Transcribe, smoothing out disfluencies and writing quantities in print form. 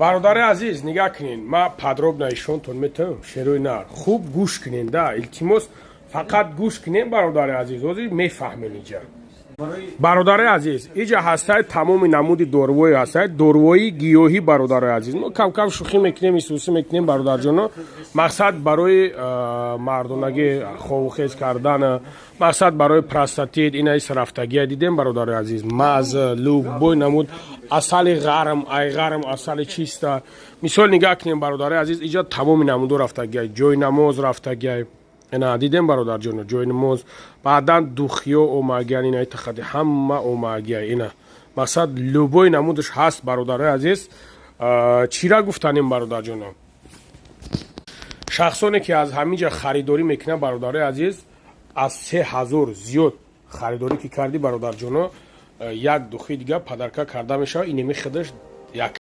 бародари азиз, нигоҳ кунед, ман подробно ишонтон метавонам, шеруи нар. Хуб гӯш кунед, да, илтимос, фақат гӯш кунед, бародари азиз, ҳозир мефаҳмед инҷа. бародари азиз, инҷа ҳастаи тамоми намуди дорувое ҳастаи дорувои гиёҳӣ, бародари азиз. Мо кам-кам шӯхӣ мекунем, исӯсӣ мекунем, бародарҷоно. Мақсад барои мардонагӣ ховухез кардан, мақсад барои простатит, инаи сарафтагия дидем, бародари азиз. Маза, любой намуд, асали ғарм, айғарм, асали чиста. Мисол нигоҳ кунем, бародари азиз, инҷа тамоми намудо рафтагиай, ҷойнамоз рафтагиай. Ина дидем бародарҷоно, ҷойнамоз, баъдан духиё омагиян, инаи тахади ҳама омагияй. Ина мақсад любой намудаш ҳаст, бародари азиз. Чира гуфтанем, бародарҷоно. шахсоне ки аз ҳаминҷа харидорӣ мекунад, бародари азиз, аз 3000 зиёд харидорӣ ки кардӣ, бародарҷоно, як духи дига падарка карда мешавад. Инеми хидаш як